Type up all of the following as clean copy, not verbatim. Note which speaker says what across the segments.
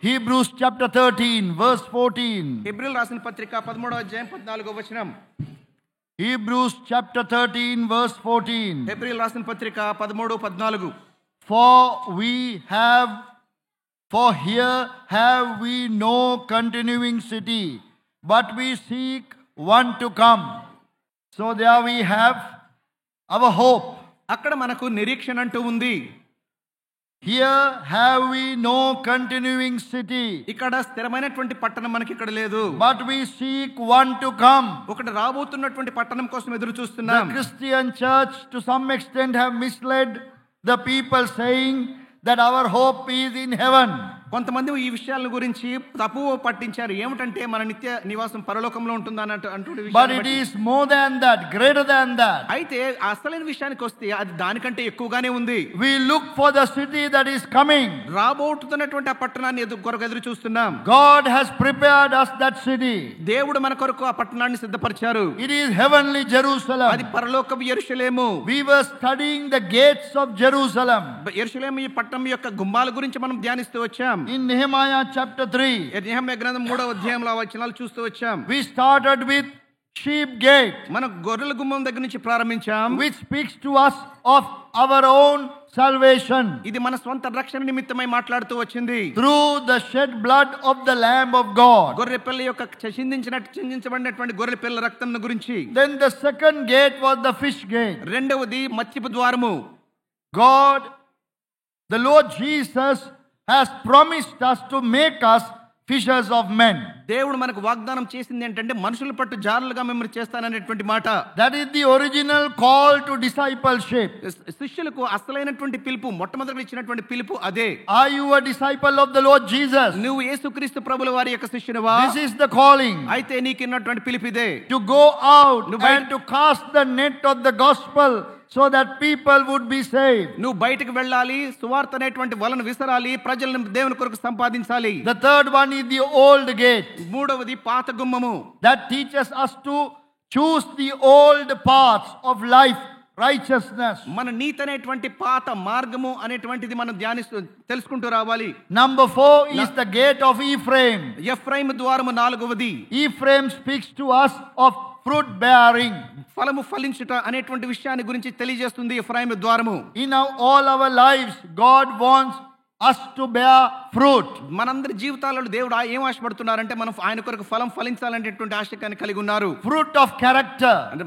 Speaker 1: Hebrews chapter 13 verse 14.
Speaker 2: హెబ్రీయులకు రాసిన పత్రిక 13వ అధ్యాయం 14వ వచనం.
Speaker 1: Hebrews chapter 13 verse 14.
Speaker 2: హెబ్రీయులకు రాసిన పత్రిక 13:14.
Speaker 1: For here have we no continuing city, but we seek one to come. So there we have our hope.
Speaker 2: అక్కడ మనకు నిరీక్షణ అంటూ ఉంది.
Speaker 1: Here have we no continuing city,
Speaker 2: ఇక్కడ స్థిరమైనటువంటి పట్టణం మనకి ఇక్కడ లేదు.
Speaker 1: but we seek one to come.
Speaker 2: ఒకటి రాబోతున్నటువంటి పట్టణం కోసం ఎదురు
Speaker 1: The
Speaker 2: చూస్తున్నాం.
Speaker 1: Christian church to some extent have misled the people saying that our hope is in heaven.
Speaker 2: కొంతమంది ఈ విషయాల గురించి తప్పువ పట్టించారు. ఏమిటంటే మన నిత్య నివాసం పరలోకంలో ఉంటుందని అంటూ
Speaker 1: But it is more than that, greater than that.
Speaker 2: అయితే అసలైన విషయానికి వస్తే అది దానికంటే ఎక్కువగానే ఉంది.
Speaker 1: We look for the city that is coming.
Speaker 2: రాబోతున్నటువంటి ఆ పట్టణాన్ని కొరకు ఎదురు చూస్తున్నాం.
Speaker 1: God has prepared us that city.
Speaker 2: దేవుడు మన కొరకు ఆ పట్టణాన్ని సిద్ధపరిచారు.
Speaker 1: It is heavenly Jerusalem.
Speaker 2: అది పరలోకపు యెరూషలేము.
Speaker 1: We were studying the gates of Jerusalem
Speaker 2: యెరూషలేము ఈ పట్టణం యొక్క గుమ్మాల గురించి మనం ధ్యానిస్తూ వచ్చాం.
Speaker 1: in Nehemiah chapter 3.
Speaker 2: నెహెమ్యా గ్రంథం 3వ అధ్యాయంలో ఆ వచనాలు చూస్తూ వచ్చాం.
Speaker 1: We started with sheep gate,
Speaker 2: మనం గొర్రెల గుమ్మం దగ్గర నుంచి ప్రారంభించాం.
Speaker 1: which speaks to us of our own salvation
Speaker 2: ఇది మన స్వంత రక్షణ నిమిత్తమై మాట్లాడుతూ వచ్చింది.
Speaker 1: through the shed blood of the Lamb of God.
Speaker 2: గొర్రె పిల్ల యొక్క చిందించబడినటువంటి గొర్రె పిల్ల రక్తం గురించి.
Speaker 1: Then the second gate was the fish gate.
Speaker 2: రెండవది మత్స్యపు ద్వారము.
Speaker 1: God, the Lord Jesus has promised us to make us fishers of men.
Speaker 2: దేవుడు మనకు వాగ్దానం చేసింది ఏంటంటే మనుషుల పట్టు జారులుగా మిమ్మల్ని చేస్తాననేటువంటి మాట.
Speaker 1: That is the original call to discipleship.
Speaker 2: శిష్యులకు అసలైనటువంటి పిలుపు, మొట్టమొదటి ఇచ్చినటువంటి పిలుపు అదే.
Speaker 1: Are you a disciple of the Lord Jesus?
Speaker 2: నువ్వు యేసుక్రీస్తు ప్రభుల వారి యొక్క శిష్యునివా?
Speaker 1: This is the calling.
Speaker 2: అయితే నీకున్నటువంటి పిలుపు ఇదే.
Speaker 1: To go out and to cast the net of the gospel so that people would be saved.
Speaker 2: నువ్వు బయటకు వెళ్ళాలి, సువార్త అనేటువంటి వలను విసరాలి, ప్రజలను దేవుని కొరకు సంపాదించాలి.
Speaker 1: The third one is the old gate.
Speaker 2: మూడవది పాత గుమ్మము.
Speaker 1: That teaches us to choose the old paths of life, righteousness.
Speaker 2: మన నీతి అనేటువంటి పాత మార్గము అనేటువంటిది మనం తెలుసుకుంటూ రావాలి.
Speaker 1: Number 4 is the gate of Ephraim.
Speaker 2: ఎఫ్రాయిము ద్వారము నాలుగవది.
Speaker 1: Ephraim speaks to us of fruit bearing.
Speaker 2: ఫలము ఫలించుట అనేటువంటి విషయాన్ని గురించి తెలియజేస్తుంది ఎఫ్రాయిము ద్వారము.
Speaker 1: In all our lives, God wants us to bear fruit.
Speaker 2: మనందరి జీవితాలలో దేవుడు ఏం ఆశపడుతున్నారంటే మనం ఆయన కొరకు ఫలం ఫలించాలనేటువంటి ఆశకాన్ని కలిగి ఉన్నారు.
Speaker 1: Fruit of character.
Speaker 2: అంటే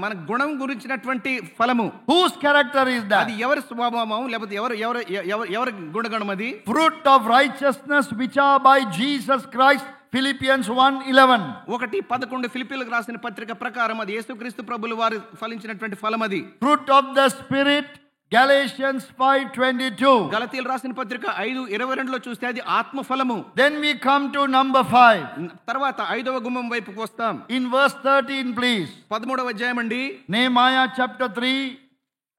Speaker 2: మన గుణం గురించినటువంటి ఫలము.
Speaker 1: Whose character is that?
Speaker 2: అది ఎవరి స్వభావం లేకపోతే ఎవరి గుణగణం అది?
Speaker 1: Fruit of righteousness which are by Jesus Christ. Philippians 1:11.
Speaker 2: 1:11 ఫిలిప్పీయులకు రాసిన పత్రిక ప్రకారం అది యేసుక్రీస్తు ప్రభుల వారు ఫలించినటువంటి ఫలం అది.
Speaker 1: Fruit of the Spirit, Galatians 5:22.
Speaker 2: గలతీయులకు రాసిన పత్రిక 5:22లో చూస్తే అది ఆత్మ ఫలము.
Speaker 1: Then we come to number 5.
Speaker 2: తర్వాత 5వ గుమ్మం వైపుకు వస్తాం.
Speaker 1: In verse 13 please.
Speaker 2: 13వ అధ్యాయం అండి.
Speaker 1: Nehemiah chapter 3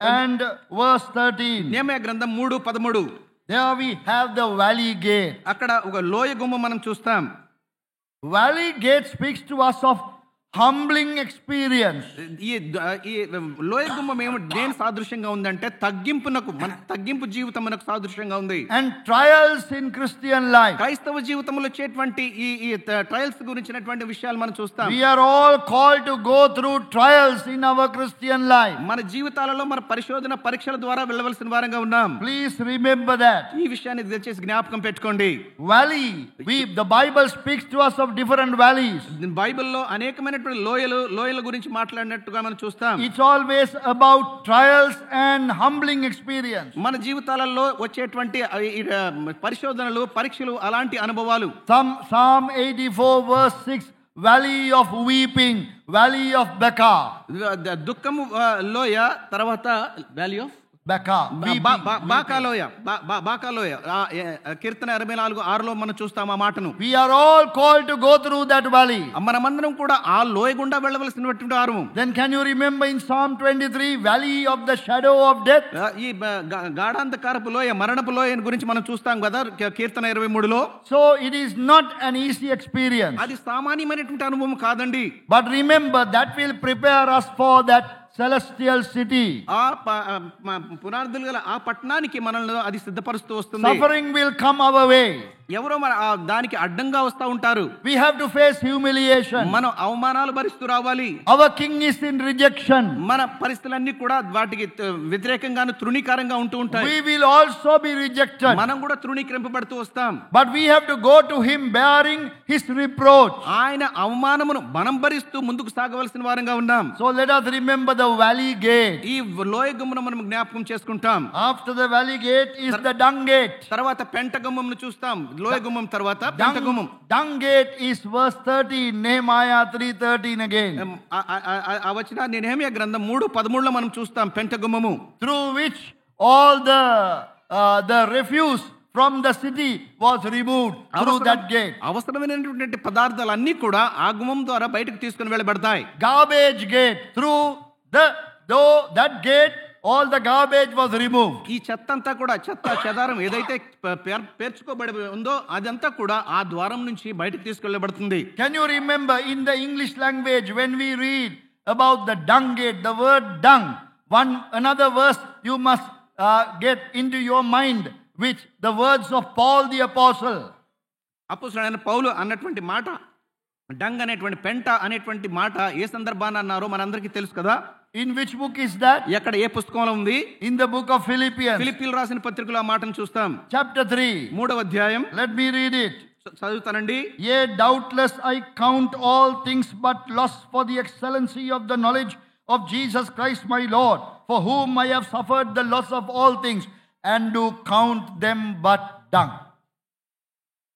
Speaker 1: and verse 13.
Speaker 2: Nehemiah గ్రంథం 3:13.
Speaker 1: There we have the valley gate.
Speaker 2: అక్కడ ఒక లోయ గుమ్మం మనం చూస్తాం.
Speaker 1: Valley gate speaks to us of humbling experience.
Speaker 2: ఈ లోయ గుమ్మం ఏమో దేని సాదృశ్యంగా ఉందంటే తగ్గింపునకు, మన తగ్గింపు జీవితం మనకు సాదృశ్యంగా ఉంది.
Speaker 1: And trials in Christian life.
Speaker 2: క్రైస్తవ జీవితంలో వచ్చేటువంటి ఈ ట్రయల్స్ గురించినటువంటి విషయాలు మనం చూస్తాం.
Speaker 1: We are all called to go through trials in our Christian life.
Speaker 2: మన జీవితాలలో మన పరిశోధన పరీక్షల ద్వారా వెళ్ళవలసిన వారంగా ఉన్నాం.
Speaker 1: Please remember that.
Speaker 2: ఈ విషయాన్ని దయచేసి జ్ఞాపకం పెట్టుకోండి.
Speaker 1: Valley, the Bible speaks to us of different valleys.
Speaker 2: బైబిల్లో అనేకమైన లోయల గురించి మాట్లాడినట్టుగా మనం చూస్తాం.
Speaker 1: It's always about trials and humbling experience.
Speaker 2: మన జీవితాలలో వచ్చేటువంటి పరిశోధనలు, పరీక్షలు, అలాంటి అనుభవాలు.
Speaker 1: Psalm 84 verse 6, valley of weeping, valley of Becca.
Speaker 2: దుఃఖము లోయ, తర్వాత వ్యాలీ ఆఫ్
Speaker 1: Becca.
Speaker 2: బాకాలోయ. కీర్తన 84:6లో మనం చూస్తాం ఆ మాటను.
Speaker 1: We are all called to go through that valley.
Speaker 2: మనమందరం కూడా ఆ లోయ గుండా వెళ్ళవలసినటువంటి వారము.
Speaker 1: Then can you remember in Psalm 23, valley of the shadow of death?
Speaker 2: ఈ గాఢాంధకారపు లోయ, మరణపు లోయ గురించి మనం చూస్తాం కదా కీర్తన 23లో.
Speaker 1: So it is not an easy experience.
Speaker 2: అది సామాన్యమైనటువంటి అనుభవం కాదండి.
Speaker 1: But remember that will prepare us for that celestial city.
Speaker 2: ఆ పునాదులు గల ఆ పట్టణానికి మనల్ని అది సిద్ధపరుస్తూ వస్తుంది.
Speaker 1: Suffering will come our way.
Speaker 2: ఎవరో దానికి అడ్డంగా వస్తా ఉంటారు.
Speaker 1: We have to face humiliation.
Speaker 2: మనం అవమానాలు భరిస్తూ రావాలి.
Speaker 1: Our king is in rejection.
Speaker 2: మన పరిస్థితులన్నీ కూడా వాటికి వ్యతిరేకంగాను తృణీకారంగా ఉంటూ ఉంటాయి.
Speaker 1: We will also be rejected.
Speaker 2: మనం కూడా తృణీకరింపబడుతూ వస్తాం.
Speaker 1: But we have to go to him bearing his reproach.
Speaker 2: ఆయన అవమానమును మనం భరిస్తూ ముందుకు సాగవలసిన వారంగా ఉన్నాం.
Speaker 1: So let us remember the valley gate.
Speaker 2: ఈ లోయ గుమ్మను మనం జ్ఞాపకం చేసుకుంటాం.
Speaker 1: After the valley gate is the dung gate.
Speaker 2: తర్వాత పెంట గుమ్మమును చూస్తాం. లోయ గుమ్మం తర్వాత పెంట గుమ్మం.
Speaker 1: Dung gate is verse 13, Nehemiah 3:13 again.
Speaker 2: ఆ వచ్చిన నెహెమ్యా గ్రంథం 3:13లో మనం చూస్తాం పెంట గుమ్మము.
Speaker 1: Through which all the refuse from the city was removed through that gate.
Speaker 2: అవసరమైనటువంటి పదార్థాలన్నీ కూడా ఆ గుమ్మం ద్వారా బయటకు తీసుకుని వెళ్ళబడతాయి.
Speaker 1: Garbage gate, through that gate all the garbage was removed.
Speaker 2: ఈ చెత్త అంతా కూడా చెత్త చెదారం ఏదైతే పేర్చుకోబడి ఉందో అదంతా కూడా ఆ ద్వారం నుంచి బయటకు తీసుకెళ్ళబడుతుంది.
Speaker 1: Can you remember in the English language when we read about the dung gate, the word dung, another verse you must get into your mind, which the words of Paul the apostle.
Speaker 2: అపోస్తలుడైన పౌలు అన్నటువంటి మాట dung అనేటువంటి పెంట అనేటువంటి మాట ఏ సందర్భాన అన్నారో మనందరికీ తెలుసు కదా.
Speaker 1: In which book is that?
Speaker 2: ఎక్కడ ఏ పుస్తకంలో ఉంది?
Speaker 1: In the book of Philippians.
Speaker 2: ఫిలిప్పీయులు రాసిన పత్రికలో ఆ మాటను చూస్తాం.
Speaker 1: Chapter 3.
Speaker 2: 3వ అధ్యాయం.
Speaker 1: Let me read it.
Speaker 2: చదువుతానండి.
Speaker 1: Yea, doubtless I count all things but loss for the excellency of the knowledge of Jesus Christ my Lord, for whom I have suffered the loss of all things, and do count them but dung.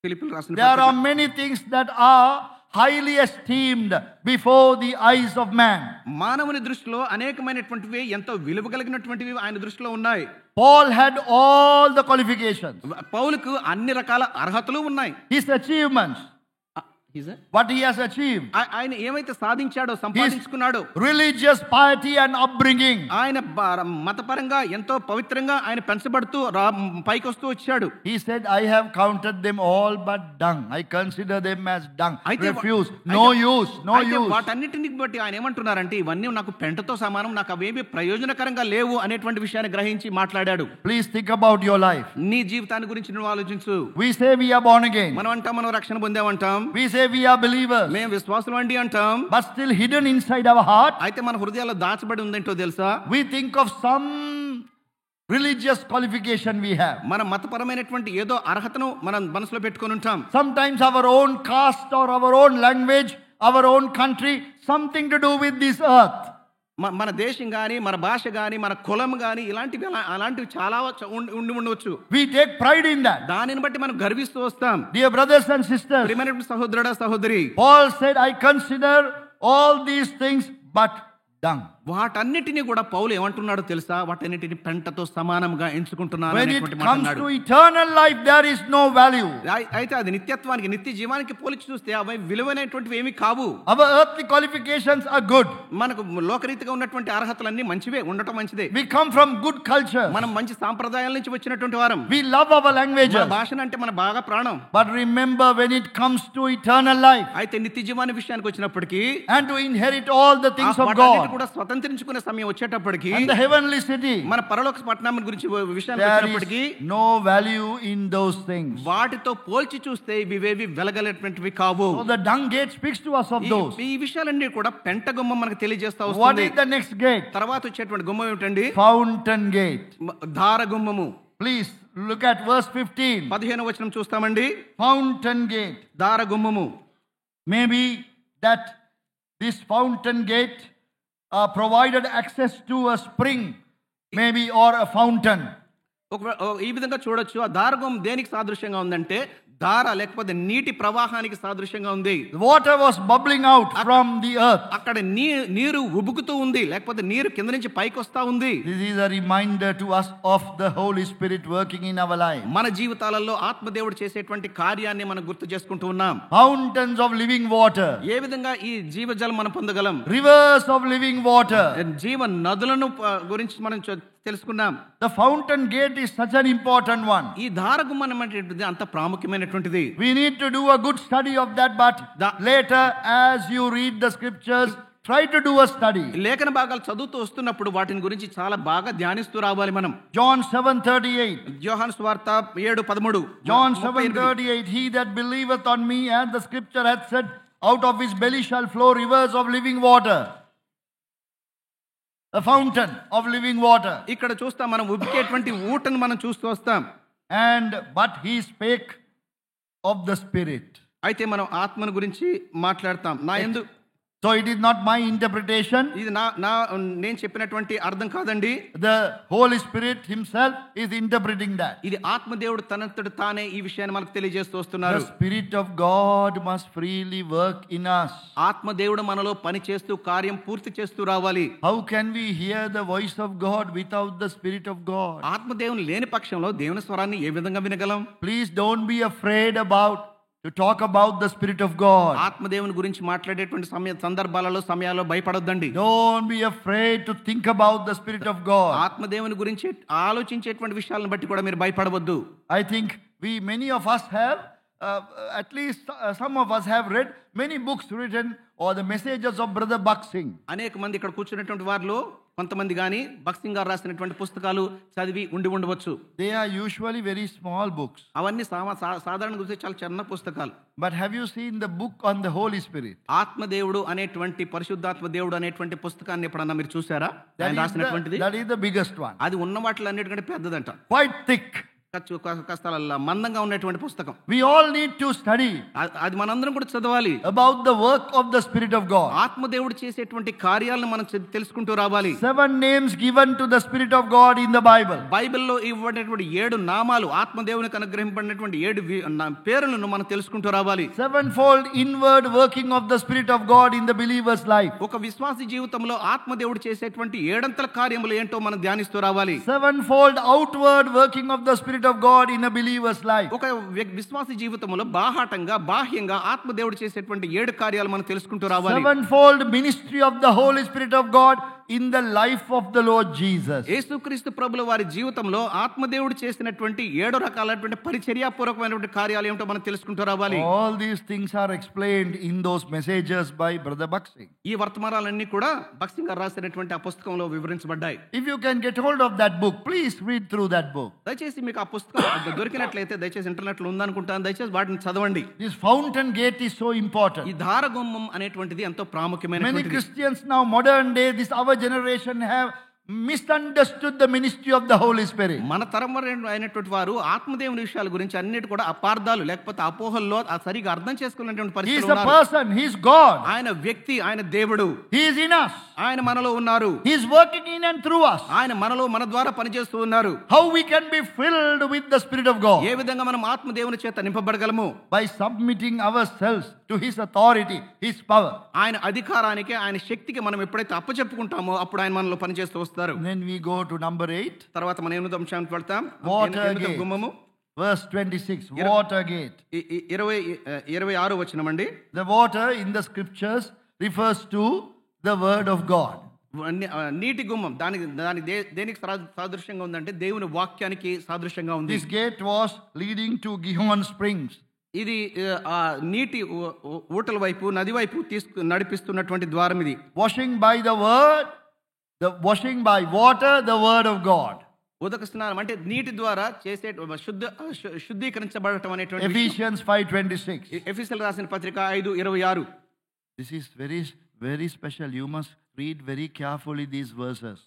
Speaker 2: ఫిలిప్పీయులు రాసిన
Speaker 1: There are many things that are highly esteemed before the eyes of man.
Speaker 2: మానవుని దృష్టిలో అనేకమైనటువంటివి ఎంతో విలువ కలిగినటువంటివి ఆయన దృష్టిలో ఉన్నాయి.
Speaker 1: Paul had all the qualifications.
Speaker 2: పౌలుకు అన్ని రకాల అర్హతలు ఉన్నాయి.
Speaker 1: His achievements, what he has achieved,
Speaker 2: ఆయన ఏమైతే సాధించాడో సంపాదించుకున్నాడో,
Speaker 1: religious piety and upbringing,
Speaker 2: ఆయన మతపరంగా ఎంతో పవిత్రంగా ఆయన పెంచబడుతూ పైకి వస్తూ వచ్చాడు.
Speaker 1: He said, I have counted them all but dung. I consider them as dung. Refuse, no use.
Speaker 2: వాటన్నిటిని బట్టి ఆయన ఏమంటున్నారంటే ఇవన్నీ నాకు పెంటతో సమానం, నాకు అవేమి ప్రయోజనకరంగా లేవు అనేటువంటి విషయాన్ని గ్రహించి మాట్లాడాడు.
Speaker 1: Please think about your life.
Speaker 2: నీ జీవితాన్ని గురించి నువ్వు ఆలోచించు.
Speaker 1: We say we are born again.
Speaker 2: మనం అంటాం మనం రక్షణ పొందామంటాం.
Speaker 1: We say we are believers.
Speaker 2: మేము విశ్వాసులు అండి అంటాం.
Speaker 1: But still hidden inside our heart,
Speaker 2: అయితే మన హృదయాల్లో దాచబడి ఉందేంటో తెలుసా?
Speaker 1: we think of some religious qualification we have.
Speaker 2: మన మతపరమైనటువంటి ఏదో అర్హతను మనం మనసులో పెట్టుకొని ఉంటాం.
Speaker 1: Sometimes our own caste or our own language, our own country, something to do with this earth.
Speaker 2: మన దేశం గాని మన భాష గాని మన కులం గాని అలాంటివి చాలా ఉండవచ్చు.
Speaker 1: We take pride in that.
Speaker 2: దానిని బట్టి మనం గర్విస్తూ వస్తాం.
Speaker 1: Dear brothers and sisters,
Speaker 2: ప్రియమైనటువంటి సహోదరుడా సహోదరి,
Speaker 1: Paul said, I consider all these things but dung.
Speaker 2: వాటన్నిటిని కూడా పౌలు ఏమంటున్నాడో తెలుసా? వాటన్నిటిని పెంటతో సమానంగా ఎంచుకుంటున్నాను.
Speaker 1: When it comes to eternal life, there is no value.
Speaker 2: అయితే అది నిత్యత్వానికి నిత్య జీవానికి పోల్చి చూస్తే అవి విలువైనటువంటివి ఏమీ కావు.
Speaker 1: Our earthly qualifications are good.
Speaker 2: మనకు లోకరీతిగా ఉన్నటువంటి అర్హతలన్నీ మంచివే, ఉండటం మంచిదే.
Speaker 1: We come from good culture.
Speaker 2: మనం మంచి సాంప్రదాయాల నుంచి వచ్చినటువంటి వారం.
Speaker 1: We love our languages.
Speaker 2: మన భాషను అంటే మన బాగా ప్రాణం.
Speaker 1: But remember, when it comes to eternal life,
Speaker 2: అయితే నిత్య జీవాని విషయానికి వచ్చినప్పటికీ,
Speaker 1: and to inherit all the things of God,
Speaker 2: కూడా స్వతంత్రించుకునే సమయం వచ్చేటప్పటికి,
Speaker 1: and the heavenly city,
Speaker 2: మన పరలోక పట్టణం గురించి విషయానికి
Speaker 1: there
Speaker 2: వచ్చినప్పటికి
Speaker 1: is no value in those things.
Speaker 2: వాటితో పోల్చి చూస్తే ఇవేవి వెలగలేటువంటివి కావు.
Speaker 1: So the dung gate speaks to us of those.
Speaker 2: ఈ విషయాలన్నీ కూడా పెంట గుమ్మం మనకు తెలియజేస్తా
Speaker 1: What
Speaker 2: వస్తుంది.
Speaker 1: is the next gate?
Speaker 2: తర్వాత వచ్చేటువంటి గుమ్మం ఏమిటండి?
Speaker 1: Fountain gate.
Speaker 2: దార గుమ్మము.
Speaker 1: Please look at verse 15.
Speaker 2: 15వ వచనం చూస్తామండి.
Speaker 1: Fountain gate.
Speaker 2: దార గుమ్మము.
Speaker 1: Maybe that this fountain gate provided access to a spring, maybe, or a fountain.
Speaker 2: ఈ విధంగా చూడొచ్చు. ఆ దారగం దేనికి సాదృశ్యంగా ఉందంటే దార లేకపోతే నీటి ప్రవాహానికి సాదృశ్యంగా ఉంది.
Speaker 1: Water was bubbling out from the earth.
Speaker 2: అక్కడ నీరు ఉబుకుతూ ఉంది, లేకపోతే నీరు కింద నుంచి పైకి వస్తా ఉంది.
Speaker 1: This is a reminder to us of the Holy Spirit working in our life.
Speaker 2: మన జీవితాలలో ఆత్మదేవుడు చేసేటువంటి కార్యాన్ని మనం గుర్తు చేసుకుంటూ ఉన్నాం.
Speaker 1: Fountains of living water.
Speaker 2: ఏ విధంగా ఈ జీవజలం మనం పొందగలం?
Speaker 1: Rivers of living water.
Speaker 2: జీవ నదులను గురించి మనం తెలుసుకున్నాం.
Speaker 1: The fountain gate is such an important one.
Speaker 2: ఈ దారగుమ్మం అనేటువంటిది అంత ప్రాముఖ్యమైనటువంటిది.
Speaker 1: We need to do a good study of that, but later as you read the scriptures, try to do a study.
Speaker 2: లేఖన భాగాలు చదువుతూ వస్తున్నప్పుడు వాటిని గురించి చాలా బాగా ధ్యానిస్తూ రావాలి మనం.
Speaker 1: John 7:38.
Speaker 2: యోహాను సువార్త 7:13.
Speaker 1: John 7:38. He that believeth on me, as the scripture hath said, out of his belly shall flow rivers of living water. A fountain of living water.
Speaker 2: ఇక్కడ చూస్తాం మనం ఉబికేటువంటి ఊటను మనం చూస్తూ వస్తాం.
Speaker 1: But he spake of the Spirit.
Speaker 2: అయితే మనం ఆత్మను గురించి మాట్లాడతాం. నా యందు,
Speaker 1: so it is not my interpretation.
Speaker 2: ఇది నేను చెప్పినటువంటి అర్థం కాదండి.
Speaker 1: The Holy Spirit himself is interpreting that.
Speaker 2: ఇది ఆత్మదేవుడు తనంతట తానే ఈ విషయాన్ని మనకు తెలియజేస్తూ వస్తున్నారు.
Speaker 1: The Spirit of God must freely work in us.
Speaker 2: ఆత్మదేవుడు మనలో పని చేస్తూ కార్యం పూర్తి చేస్తూ రావాలి.
Speaker 1: How can we hear the voice of God without the Spirit of God?
Speaker 2: ఆత్మదేవుని లేని పక్షంలో దేవుని స్వరాన్ని ఏ విధంగా వినగలం?
Speaker 1: Please don't be afraid to talk about the Spirit of God.
Speaker 2: ఆత్మదేవుని గురించి మాట్లాడేటువంటి సందర్భాలలో సమయాల్లో భయపడొద్దండి.
Speaker 1: Don't be afraid to think about the Spirit of God.
Speaker 2: ఆత్మదేవుని గురించి ఆలోచించేటువంటి విషయాలను బట్టి కూడా మీరు భయపడవద్దు.
Speaker 1: I think many of us have at least some of us have read many books written or the messages of Brother Buxing.
Speaker 2: అనేక మంది ఇక్కడ కూర్చున్నటువంటి వారిలో కొంతమంది గాని బక్సింగ్ గారు రాసినటువంటి పుస్తకాలు చదివి ఉండవచ్చు.
Speaker 1: They are usually very small books.
Speaker 2: అవన్నీ సాధారణంగా చూస్తే చాలా చిన్న పుస్తకాలు.
Speaker 1: But have you seen the book on the Holy Spirit?
Speaker 2: ఆత్మదేవుడు అనేటువంటి పరిశుద్ధాత్మ దేవుడు అనేటువంటి పుస్తకాన్ని ఎప్పుడన్నా మీరు చూసారా? ఆయన రాసినటువంటిది.
Speaker 1: That is the biggest one.
Speaker 2: అది ఉన్న వాటిలో అన్నిటికంటే పెద్దదంట.
Speaker 1: Quite thick.
Speaker 2: కష్టాల మందంగా ఉన్నటువంటి పుస్తకం.
Speaker 1: We all need to study.
Speaker 2: అది మనందరం కూడా చదవాలి.
Speaker 1: About the work of the Spirit of God.
Speaker 2: ఆత్మదేవుడు చేసేటువంటి కార్యాలను మనం తెలుసుకుంటూ రావాలి.
Speaker 1: 7 names given to the Spirit of God in the Bible.
Speaker 2: బైబిల్లో ఇవ్వబడినటువంటి 7 నామాలు, ఆత్మదేవునికి అనుగ్రహింపబడినటువంటి 7 పేర్లను మనం తెలుసుకుంటూ రావాలి.
Speaker 1: 7-fold inward working of the Spirit of God in the believer's life.
Speaker 2: ఒక విశ్వాసి జీవితంలో ఆత్మదేవుడు చేసేటువంటి 7 కార్యములు ఏంటో మనం ధ్యానిస్తూ రావాలి.
Speaker 1: 7-fold outward working of the Spirit of God in a believer's life.
Speaker 2: ఒక విశ్వాసి జీవితంలో బాహ్యంగా ఆత్మదేవుడు చేసేటువంటి 7 కార్యాలు మనం తెలుసుకుంటూ రావాలి.
Speaker 1: 7-fold ministry of the Holy Spirit of God in the life of the Lord Jesus.
Speaker 2: యేసుక్రీస్తు ప్రభుల వారి జీవితంలో ఆత్మదేవుడు చేసినటువంటి 7 రకాలైనటువంటి పరిచర్యాపూర్వకమైనటువంటి కార్యాలు ఏమిటో మనం తెలుసుకుంటూ రావాలి.
Speaker 1: All these things are explained in those messages by Brother Buxing.
Speaker 2: ఈ వర్తమానాలన్నీ కూడా బక్సింగ్ గారు రాసినటువంటి ఆ పుస్తకంలో వివరించబడ్డాయి.
Speaker 1: If you can get hold of that book, please read through that book.
Speaker 2: దయచేసి మీకు ఆ పుస్తకం దొరికినట్లయితే, దయచేసి ఇంటర్నెట్ లో ఉందనుకుంటాను, దయచేసి వాటిని చదవండి.
Speaker 1: This fountain gate is so important.
Speaker 2: ఈ ద్వారగుమ్మం అనేటువంటిది ఎంతో ప్రాముఖ్యమైనటువంటిది.
Speaker 1: Many Christians now, modern day, our generation have misunderstood the ministry of the Holy Spirit.
Speaker 2: మన తరం అయినటువంటి వారు ఆత్మదేవుని విషయాల గురించి అన్నిటి కూడా అపార్థాలు లేకపోతే అపోహల్లో సరిగా అర్థం చేసుకున్నటువంటి పరిస్థితులు
Speaker 1: ఉన్నారు. He is a person, he is God.
Speaker 2: ఆయన వ్యక్తి, ఆయన దేవుడు.
Speaker 1: He is in us.
Speaker 2: ఆయన మనలో ఉన్నారు.
Speaker 1: He is working in and through us.
Speaker 2: ఆయన మన ద్వారా పనిచేస్తూ ఉన్నారు.
Speaker 1: How we can be filled with the Spirit of God?
Speaker 2: ఏ విధంగా మనం ఆత్మదేవుని చేత నింపబడగలము?
Speaker 1: By submitting ourselves to his authority, his power.
Speaker 2: ఆయన అధికారానికి, ఆయన శక్తికి మనం ఎప్పుడైతే అప్పచెప్పుకుంటామో అప్పుడు ఆయన మనలో పనిచేస్తూ వస్తారు.
Speaker 1: Then we go to number 8.
Speaker 2: తర్వాత మనం 8వ అంశానికి వెళ్తాం.
Speaker 1: Water gate.
Speaker 2: గుమ్మము.
Speaker 1: Verse 26. Water gate.
Speaker 2: 26వ వచనం అండి.
Speaker 1: The water in the scriptures refers to the word of God.
Speaker 2: నీటి గుమ్మం దేనికి సాదృశ్యంగా ఉందంటే దేవుని వాక్యానికి సాదృశ్యంగా ఉంది.
Speaker 1: This gate was leading to Gihon Springs.
Speaker 2: ఇది ఆ నీటి ఊటల వైపు, నది వైపు నడిపిస్తున్నటువంటి ద్వారం ఇది.
Speaker 1: Washing by the word, washing by water, the word of God.
Speaker 2: ఉదక స్నానం అంటే నీటి ద్వారా చేసే శుద్ధీకరించబడటం అనేటువంటి.
Speaker 1: Ephesians 5:26.
Speaker 2: ఎఫెసీయులకు రాసిన పత్రిక 5:26.
Speaker 1: This is very very special. You must read very carefully these verses.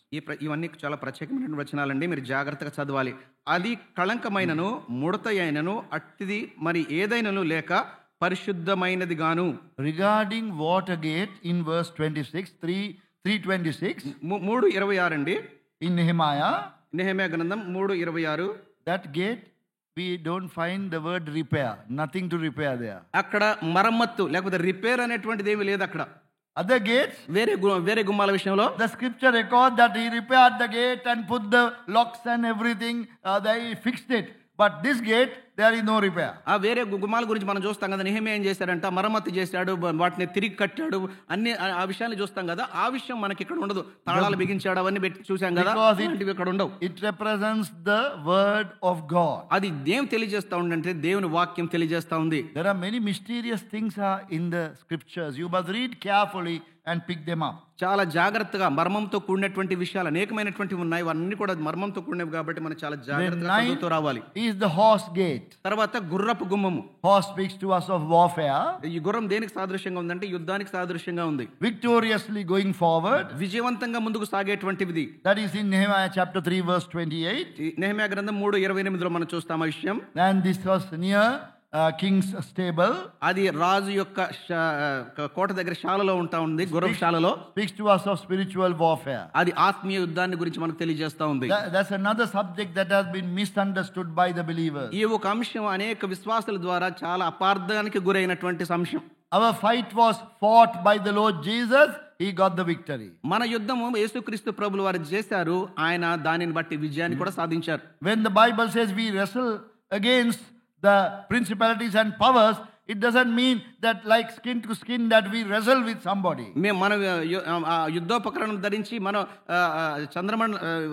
Speaker 2: ఇవన్నీ చాలా ప్రత్యేకమైన వచనాలండి, మీరు జాగ్రత్తగా చదవాలి. అది కళంకమైనను ముడత అయినను అట్టిది మరి ఏదైనను లేక పరిశుద్ధమైనది గాను.
Speaker 1: Regarding water gate in verse 26, 3:26.
Speaker 2: 3:26 అండి.
Speaker 1: In
Speaker 2: నెహెమ్యా గ్రంథం 3:26.
Speaker 1: That gate we don't find the word repair. Nothing to repair there.
Speaker 2: అక్కడ మరమ్మత్తు లేకపోతే రిపేర్ అనేటువంటిది ఏమీ లేదు అక్కడ.
Speaker 1: Other gates,
Speaker 2: వేరే గుమ్మాల విషయంలో
Speaker 1: the scripture record that he repaired the gate and put the locks and everything, they fixed it. But this gate, there is no repair.
Speaker 2: ఆ వేరే గుమ్మాల గురించి మనం చూస్తాం కదా, నెహెమ్యా ఏం చేశాడంట, మరమ్మతు చేశాడు, వాటిని తిరిగి కట్టాడు, అన్ని ఆ విషయాన్ని చూస్తాం కదా. ఆ విషయం మనకి ఇక్కడ ఉండదు. తాళాలు బిగించాడు, అవన్నీ పెట్టి చూసాం కదా, ఇలాంటివి ఇక్కడ ఉండవు.
Speaker 1: It represents the word of God.
Speaker 2: అది ఏం తెలియజేస్తా ఉందంటే దేవుని వాక్యం తెలియజేస్తా ఉంది.
Speaker 1: There are many mysterious things are in the scriptures. You must read carefully and pick them up.
Speaker 2: చాలా జాగ్రత్తగా మర్మంతో కూడినటువంటి విషయాలు అనేకమైనటువంటివి ఉన్నాయి. అవన్నీ కూడా మర్మంతో కూడినవి కాబట్టి మనం చాలా జాగ్రత్తగా చదువుతూ రావాలి.
Speaker 1: Is the horse gate.
Speaker 2: తర్వాత గుర్రపు గుమ్మము.
Speaker 1: Horse speaks to us of warfare.
Speaker 2: ఈ గుర్రం దేనికి సాదృశ్యంగా ఉందంటే యుద్ధానికి సాదృశ్యంగా ఉంది.
Speaker 1: Victoriously going forward.
Speaker 2: విజయవంతంగా ముందుకు సాగేటువంటిది.
Speaker 1: That is in Nehemiah chapter 3 verse 28.
Speaker 2: Nehemiah గ్రంథం 3:28లో మనం చూస్తాం ఆ విషయం.
Speaker 1: And this was near king's stable.
Speaker 2: అది రాజు యొక్క కోట దగ్గర శాలలో ఉంటా ఉంది, గుర్రం శాలలో.
Speaker 1: Speaks to us of spiritual warfare.
Speaker 2: అది ఆత్మీయ యుద్ధాన్ని గురించి మనకు తెలియజేస్తా ఉంది.
Speaker 1: That's another subject that has been misunderstood by the believers.
Speaker 2: ఈ ఒక అంశం అనేక విశ్వాసుల ద్వారా చాలా అపార్థానికి గురైనటువంటి అంశం.
Speaker 1: Our fight was fought by the Lord Jesus. He got the victory.
Speaker 2: మన యుద్ధము యేసుక్రీస్తు ప్రభులు వారు చేశారు, ఆయన దానిని బట్టి విజయాన్ని కూడా సాధించారు.
Speaker 1: When the Bible says we wrestle against the principalities and powers, it doesn't mean that like skin to skin that we wrestle with somebody.
Speaker 2: మన యుద్ధోపకరణం ధరించి మనం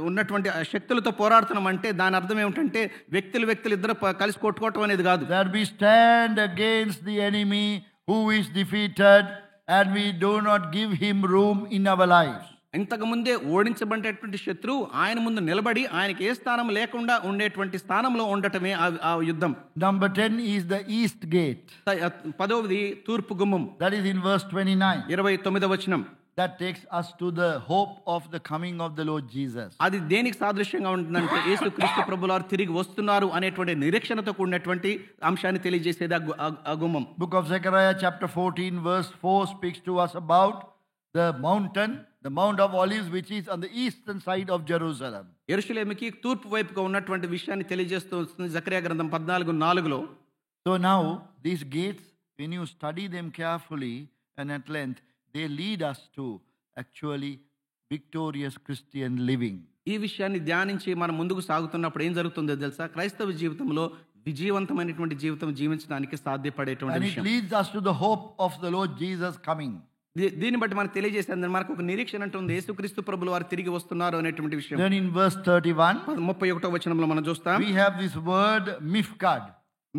Speaker 2: ఉన్నటువంటి శక్తులతో పోరాడుతున్నాం అంటే దాని అర్థం ఏమిటంటే వ్యక్తులు ఇద్దరు కలిసి కొట్టుకోవటం అనేది కాదు.
Speaker 1: That we stand against the enemy who is defeated and we do not give him room in our lives.
Speaker 2: ఇంతకు ముందే ఓడించబడేటువంటి శత్రువు ఆయన ముందు నిలబడి ఆయనకి ఏ స్థానం లేకుండా ఉండేటువంటి స్థానంలో ఉండటమే ఆ యుద్ధం.
Speaker 1: Number 10 is the east gate.
Speaker 2: 10వది తూర్పు గుమ్మం.
Speaker 1: That is in verse 29.
Speaker 2: 29వ వచనం.
Speaker 1: That takes us to the hope of the coming of the Lord Jesus.
Speaker 2: అది దేనికి సాదృశ్యంగా ఉంటుందంటే యేసుక్రీస్తు ప్రభువారు తిరిగి వస్తున్నారు అనేటువంటి నిరీక్షణతో కూడినటువంటి అంశాన్ని తెలియజేసేది ఆ గుమ్మం.
Speaker 1: Book of Zechariah chapter 14 verse 4 speaks to us about the mountain, the Mount of Olives, which is on the eastern side of Jerusalem.
Speaker 2: యెరూషలేముకి తూర్పు వైపుగా ఉన్నటువంటి విషయాన్ని తెలియజేస్తూ వస్తుంది జకర్యా గ్రంథం 14:4లో.
Speaker 1: So now these gates, when you study them carefully and at length, they lead us to actually victorious Christian living.
Speaker 2: ఈ విషయాన్ని ధ్యానించి మనం ముందుకు సాగుతున్నప్పుడు ఏం జరుగుతుందో తెలుసా? క్రైస్తవ జీవితంలో విజయవంతమైనటువంటి జీవితం జీవించడానికి సాధ్యపడేటువంటి
Speaker 1: And it
Speaker 2: విషయం.
Speaker 1: leads us to the hope of the Lord Jesus coming.
Speaker 2: దీన్ని బట్టి మనకు తెలియజేసేది మనకు ఒక నిరీక్షణ ఉంటుంది, యేసుక్రీస్తు ప్రభులు వారు తిరిగి వస్తున్నారు అనేటువంటి విషయం.
Speaker 1: Then in verse 31,
Speaker 2: 31వ వచనంలో మనం చూస్తాం,
Speaker 1: we have this word mifkad.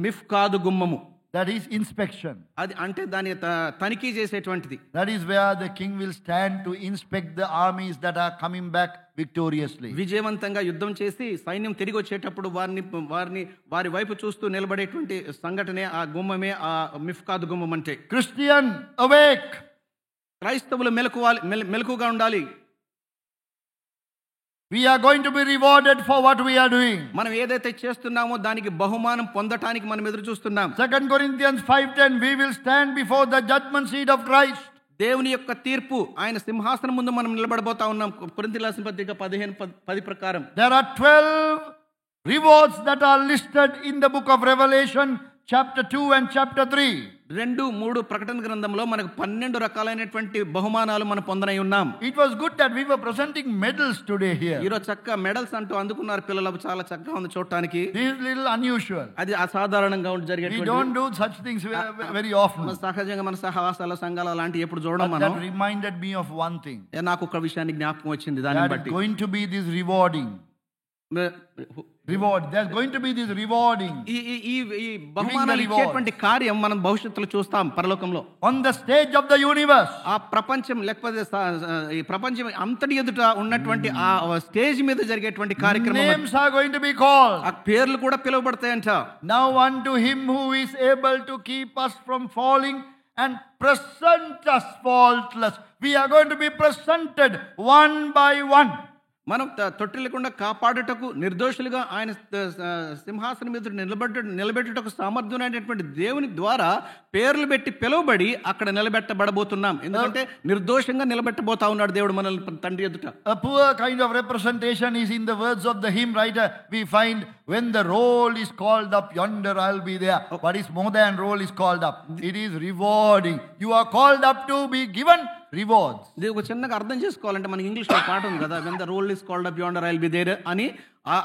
Speaker 2: మిఫ్కాదు గుమ్మము.
Speaker 1: That is inspection.
Speaker 2: అది అంటే దాని తనిఖీ చేసేటువంటిది.
Speaker 1: That is where the king will stand to inspect the armies that are coming back victoriously.
Speaker 2: విజయవంతంగా యుద్ధం చేసి సైన్యం తిరిగి వచ్చేటప్పుడు వారి వైపు చూస్తూ నిలబడేటువంటి సంఘటనే ఆ గుమ్మమే ఆ మిఫ్కాదు గుమ్మం అంటే.
Speaker 1: Christian, awake!
Speaker 2: క్రైస్తవులు మెలకుగా ఉండాలి.
Speaker 1: We are going to be rewarded for what we are doing.
Speaker 2: మనం ఏదైతే చేస్తున్నామో దానికి బహుమానం పొందటానికి మనం ఎదురు చూస్తున్నాం.
Speaker 1: 2 Corinthians 5:10, we will stand before the judgment seat of Christ.
Speaker 2: దేవుని యొక్క తీర్పు ఆయన సింహాసనం ముందు మనం నిలబడబోతా ఉన్నాం. కొరింథీయుల రాసిన పత్రిక 15:10 ప్రకారం.
Speaker 1: There are 12 rewards that are listed in the book of Revelation chapter 2 and chapter 3.
Speaker 2: 2-3 ప్రకటన గ్రంథంలో మనకు 12 రకాలైనటువంటి బహుమానాలు మనం పొందనై ఉన్నాం.
Speaker 1: It was good that we were presenting medals today here.
Speaker 2: ఈరోజు చక్కగా మెడల్స్ అంటూ అందుకున్నారు పిల్లలు, చాలా చక్కగా ఉంది చూడటానికి.
Speaker 1: This is little unusual.
Speaker 2: అది అసాధారణంగా
Speaker 1: We
Speaker 2: జరిగేటువంటి.
Speaker 1: don't do such things very often.
Speaker 2: సహజంగా మన సహవాసాల సంఘాలు అలాంటి ఎప్పుడు చూడడం
Speaker 1: But
Speaker 2: మనం.
Speaker 1: that reminded me of one thing.
Speaker 2: నాకు ఒక విషయాన్ని జ్ఞాపకం వచ్చింది దాన్ని
Speaker 1: That is
Speaker 2: బట్టి.
Speaker 1: going to be this rewarding. Reward. There's going to be this rewarding.
Speaker 2: ఈ బహుమానాలు ఇచ్చేటువంటి కార్యం మనం భవిష్యత్తులో చూస్తాం పరలోకంలో.
Speaker 1: On the stage of the universe.
Speaker 2: ఆ ప్రపంచం లేకపోతే ఈ ప్రపంచం అంతటి ఎదుట ఉన్నటువంటి ఆ స్టేజ్ మీద జరిగేటువంటి కార్యక్రమం.
Speaker 1: Names are going to be called.
Speaker 2: ఆ పేర్లు కూడా పిలువబడతాయంట.
Speaker 1: Now unto him who is able to keep us from falling and present us faultless. We are going to be presented one by one.
Speaker 2: మనం తొట్టిల్లకుండా కాపాడుటకు నిర్దోషులుగా ఆయన సింహాసనం మీద నిలబెట్టుటకు సామర్థ్యమైనటువంటి దేవుని ద్వారా పేర్లు పెట్టి పిలువబడి అక్కడ నిలబెట్టబడబోతున్నాం. ఎందుకంటే నిర్దోషంగా నిలబెట్టబోతా ఉన్నాడు దేవుడు మనల్ని తండ్రి ఎదుట.
Speaker 1: A poor kind of representation is in the words of the hymn writer. We find when the roll is called up yonder, I'll be there. What is more than roll is called up? It is rewarding. You are called up to be given rewards.
Speaker 2: ఇది ఒక చిన్నగా అర్థం చేసుకోవాలంటే మనకి ఇంగ్లీష్లో పాట ఉంది కదా, when the roll is called up yonder I'll be there అని.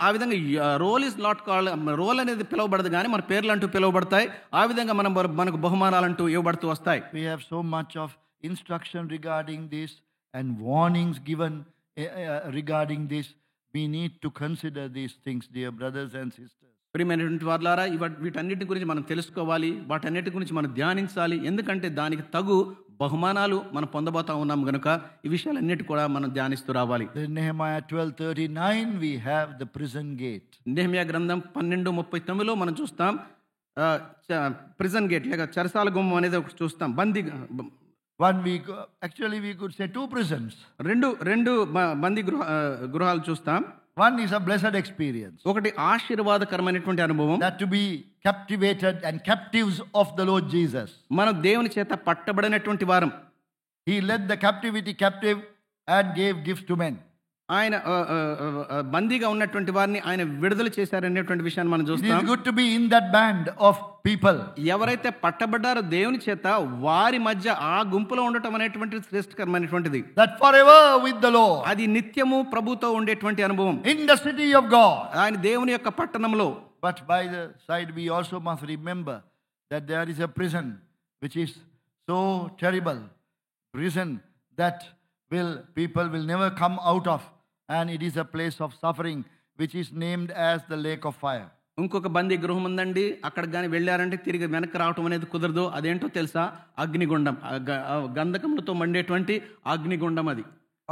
Speaker 2: ఆ విధంగా roll is not called, roll అనేది పిలువబడదు కానీ మన పేర్లు అంటూ పిలువబడతాయి. ఆ విధంగా మనకు బహుమానాలు అంటూ ఇవ్వబడుతూ వస్తాయి.
Speaker 1: We have so much of instruction regarding this and warnings given regarding this. We need to consider these things, dear brothers and sisters.
Speaker 2: ప్రియమైనటువంటి వారులారా, వీటన్నిటి గురించి మనం తెలుసుకోవాలి, వాటన్నిటి గురించి మనం ధ్యానించాలి. ఎందుకంటే దానికి తగు బహుమానాలు మనం పొందబోతా ఉన్నాం గనుక ఈ విషయాలన్నిటి కూడా మనం ధ్యానిస్తూ రావాలి.
Speaker 1: In Nehemiah 12:39 we have the prison gate.
Speaker 2: Nehemiah గ్రంథం 12:39లో మనం చూస్తాం ప్రిజన్ గేట్ లేక చెరసాల గుమ్మం అనేది ఒకటి చూస్తాం.
Speaker 1: Actually we could say two prisons.
Speaker 2: రెండు బందీ గృహాలు చూస్తాం.
Speaker 1: One is a blessed experience.
Speaker 2: ఒకటి ఆశీర్వాదకరమైనటువంటి అనుభవం.
Speaker 1: That to be captivated and captives of the Lord Jesus.
Speaker 2: మనం దేవుని చేత పట్టబడినటువంటి వారం.
Speaker 1: He led the captivity captive and gave gifts to men.
Speaker 2: ఆయన బందీగా ఉన్నటువంటి వారిని ఆయన విడుదల చేశారనేటువంటి విషయాన్ని మనం చూస్తాం.
Speaker 1: It is good to be in that band of people.
Speaker 2: ఎవరైతే పట్టబడ్డారో దేవుని చేత వారి మధ్య ఆ గుంపులో ఉండటం అనేటువంటి శ్రేష్టకరమైనటువంటిది.
Speaker 1: That forever with the Lord.
Speaker 2: అది నిత్యము ప్రభుతో ఉండేటువంటి అనుభవం.
Speaker 1: In the city of God.
Speaker 2: ఆయన దేవుని యొక్క పట్టణంలో.
Speaker 1: But by the side we also must remember that there is a prison which is so terrible. Prison that people will never come out of, and it is a place of suffering which is named as the lake of fire.
Speaker 2: ఇంకొక బందీ గృహం ఉందండి, అక్కడికి కానీ వెళ్ళారంటే తిరిగి వెనక్కి రావటం అనేది కుదరదు. అదేంటో తెలుసా? అగ్నిగుండం, గంధకములతో మండేటువంటి అగ్నిగుండం అది.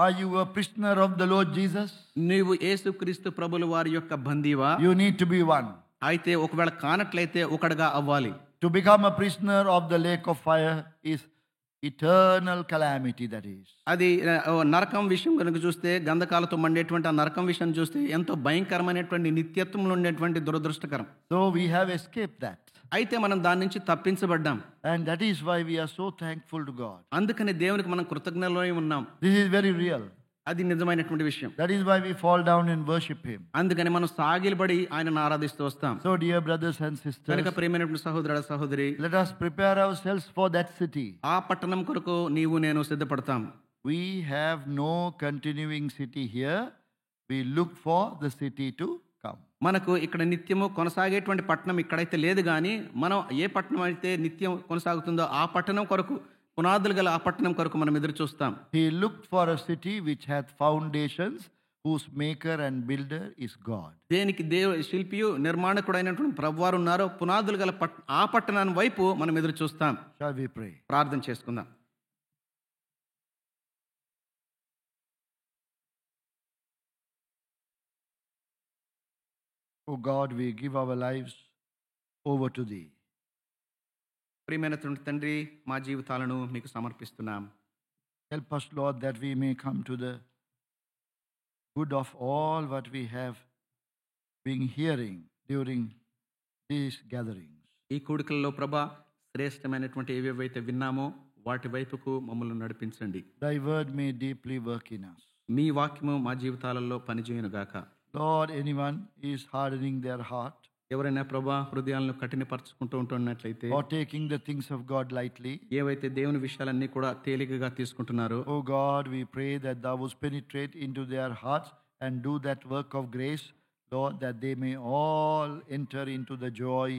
Speaker 1: Are you a prisoner of the Lord Jesus?
Speaker 2: నీవు యేసుక్రీస్తు ప్రభుల వారి యొక్క బందీవా?
Speaker 1: You need to be one.
Speaker 2: అయితే ఒకవేళ కానట్లయితే ఒకడుగా అవ్వాలి.
Speaker 1: To become a prisoner of the lake of fire is eternal calamity, that is.
Speaker 2: అది నరకం విషయం కనుక చూస్తే, గంధకాలతో మండేటువంటి ఆ నరకం విషయం చూస్తే ఎంతో భయంకరమైనటువంటి నిత్యత్వంలో ఉండేటువంటి దురదృష్టకరం.
Speaker 1: So we have escaped that.
Speaker 2: అయితే మనం దాని నుంచి తప్పించబడ్డాం.
Speaker 1: And that is why we are so thankful to God.
Speaker 2: అందుకని దేవునికి మనం కృతజ్ఞులమై ఉన్నాం.
Speaker 1: This is very real.
Speaker 2: అది నిజమైనటువంటి విషయం.
Speaker 1: That is why we fall down and worship Him.
Speaker 2: అందుకని మనం సాగిలబడి ఆయనను ఆరాధిస్తూ వస్తాం.
Speaker 1: So dear brothers and sisters,
Speaker 2: కనుక ప్రియమైనటువంటి సహోదరుడా సహోదరి,
Speaker 1: let us prepare ourselves for that city.
Speaker 2: ఆ పట్టణం కొరకు నీవు నేను సిద్ధపడతాం.
Speaker 1: We have no continuing city here. We look for the city to come.
Speaker 2: మనకు ఇక్కడ నిత్యము కొనసాగేటువంటి పట్టణం ఇక్కడైతే లేదు కానీ మనం ఏ పట్టణం అయితే నిత్యం కొనసాగుతుందో ఆ పట్టణం కొరకు, పునాదులు గల ఆ పట్టణం కొరకు మనం ఎదురు చూస్తాం.
Speaker 1: He looked for a city which hath foundations, whose maker and builder is God.
Speaker 2: దేనికి శిల్పియు నిర్మాణకుడు అయినటువంటి ప్రభువారు ఉన్నారో పునాదులు గల ఆ పట్టణాన్ని వైపు మనం ఎదురు చూస్తాం.
Speaker 1: Shall we pray?
Speaker 2: ప్రార్థన చేసుకుందాం.
Speaker 1: O God, we give our lives over to Thee.
Speaker 2: ప్రియమైనటువంటి తండ్రి, మా జీవితాలను మీకు సమర్పిస్తున్నాం.
Speaker 1: Help us, Lord, that we may come to the good of all what we have been hearing during these gatherings.
Speaker 2: ఈ కూడికల్లో ప్రభా శ్రేష్టమైనటువంటి ఏవేవైతే విన్నామో వాటి వైపుకు మమ్మల్ని నడిపించండి.
Speaker 1: Thy word may deeply work in us.
Speaker 2: మీ వాక్యము మా జీవితాలలో పనిచేయునుగాక.
Speaker 1: Lord, anyone is hardening their heart,
Speaker 2: ఎవరైనా ప్రభా హృదయాలను కఠినపరచుకుంటూ ఉంటున్నట్లయితే,
Speaker 1: or taking the things of God lightly,
Speaker 2: ఏవైతే దేవుని విషయాలన్నీ కూడా తేలికగా తీసుకుంటున్నారో,
Speaker 1: O God, we pray that Thou wouldst penetrate into their hearts and do that work of grace, Lord, that they may all enter into the joy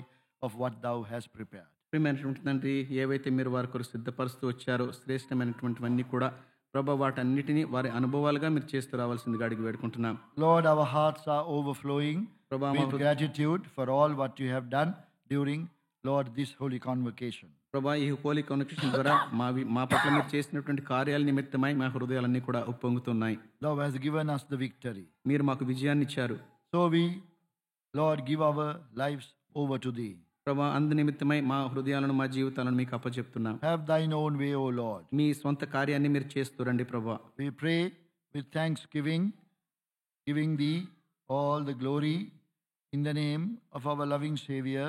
Speaker 1: of what Thou hast prepared.
Speaker 2: ప్రియమైనటువంటి తండ్రి, ఏవైతే మీరు వారి కొరకు సిద్ధపరుస్తూ వచ్చారో శ్రేష్టమైనటువంటివన్నీ కూడా ప్రభా వాటన్నిటిని వారి అనుభవాలుగా మీరు చేస్తూ రావాల్సిందిగా అడిగి వేడుకుంటున్నాం.
Speaker 1: Lord, our hearts are overflowing with gratitude for all what You have done during, Lord, this holy convocation.
Speaker 2: ప్రభా ఈ హోలీ కన్వకేషన్ ద్వారా మా పట్ల మీరు చేసినటువంటి కార్యాల నిమిత్తమై మా హృదయాలన్నీ కూడా ఉప్పొంగుతున్నాయి.
Speaker 1: Thou hast given us the victory.
Speaker 2: మీరు మాకు విజయాన్ని ఇచ్చారు.
Speaker 1: So we, Lord, give our lives over to Thee.
Speaker 2: ప్రభా అందు నిమిత్తమై మా హృదయాలను మా జీవితాలను మీకు అప్పచెప్తున్నాం.
Speaker 1: Have Thine own way, O Lord.
Speaker 2: మీ సొంత కార్యాన్ని మీరు చేస్తూ రండి ప్రభా.
Speaker 1: We pray with thanksgiving, giving Thee all the glory in the name of our loving Savior,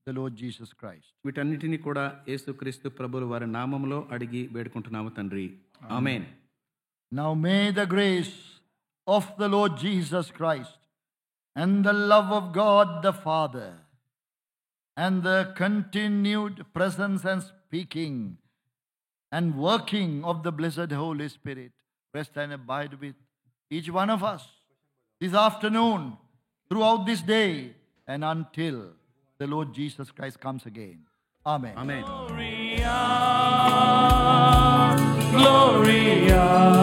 Speaker 1: the Lord Jesus Christ.
Speaker 2: వీటన్నిటిని కూడా యేసుక్రీస్తు ప్రభువు వారి నామములో అడిగి వేడుకుంటున్నాము తండ్రి. ఆమేన్.
Speaker 1: Now may the grace of the Lord Jesus Christ, and the love of God the Father and the continued presence and speaking and working of the blessed Holy Spirit rest and abide with each one of us this afternoon, throughout this day, and until the Lord Jesus Christ comes again. Amen.
Speaker 2: Amen.
Speaker 3: Gloria, Gloria.